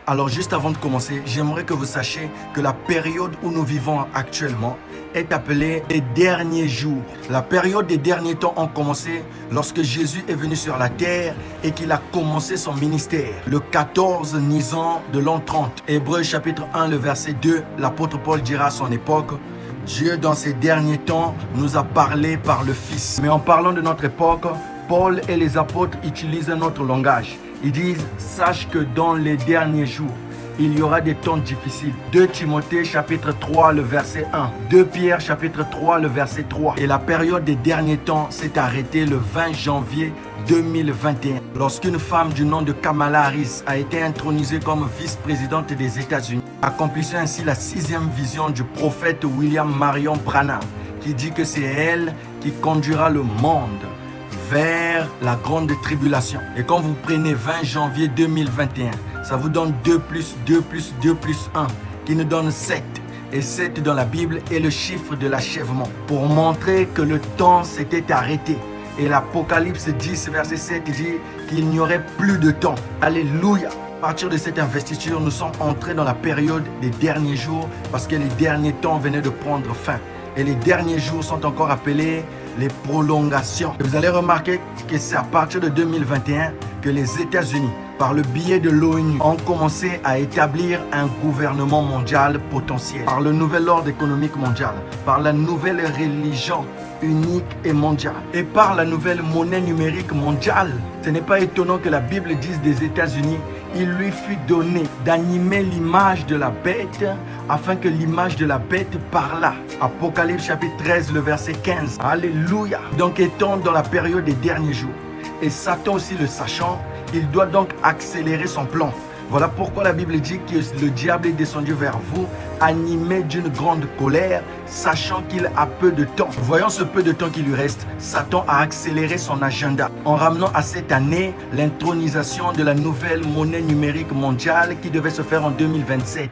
Alors juste avant de commencer, j'aimerais que vous sachiez que la période où nous vivons actuellement est appelée les derniers jours. La période des derniers temps ont commencé lorsque Jésus est venu sur la terre et qu'il a commencé son ministère. Le 14 Nisan de l'an 30. Hébreux chapitre 1, le verset 2, l'apôtre Paul dira à son époque: Dieu dans ces derniers temps nous a parlé par le Fils. Mais en parlant de notre époque, Paul et les apôtres utilisent un autre langage. Ils disent: sache que dans les derniers jours, il y aura des temps difficiles. 2 Timothée chapitre 3 le verset 1. 2 Pierre chapitre 3 le verset 3. Et la période des derniers temps s'est arrêtée le 20 janvier 2021. Lorsqu'une femme du nom de Kamala Harris a été intronisée comme vice-présidente des États-Unis, accomplissant ainsi la 6e vision du prophète William Marion Branham, qui dit que c'est elle qui conduira le monde vers la grande tribulation. Et quand vous prenez 20 janvier 2021, ça vous donne 2 plus 2 plus 2 plus 1, qui nous donne 7. Et 7 dans la Bible est le chiffre de l'achèvement, pour montrer que le temps s'était arrêté. Et l'Apocalypse 10, verset 7 dit qu'il n'y aurait plus de temps. Alléluia! À partir de cette investiture, nous sommes entrés dans la période des derniers jours, parce que les derniers temps venaient de prendre fin. Et les derniers jours sont encore appelés les prolongations. Et vous allez remarquer que c'est à partir de 2021 que les États-Unis, par le biais de l'ONU, ont commencé à établir un gouvernement mondial potentiel. Par le nouvel ordre économique mondial, par la nouvelle religion unique et mondiale, et par la nouvelle monnaie numérique mondiale. Ce n'est pas étonnant que la Bible dise des États-Unis: il lui fut donné d'animer l'image de la bête, afin que l'image de la bête parlât. Apocalypse chapitre 13, le verset 15. Alléluia! Donc étant dans la période des derniers jours, et Satan aussi le sachant, il doit donc accélérer son plan. Voilà pourquoi la Bible dit que le diable est descendu vers vous, animé d'une grande colère, sachant qu'il a peu de temps. Voyant ce peu de temps qui lui reste, Satan a accéléré son agenda en ramenant à cette année l'intronisation de la nouvelle monnaie numérique mondiale qui devait se faire en 2027.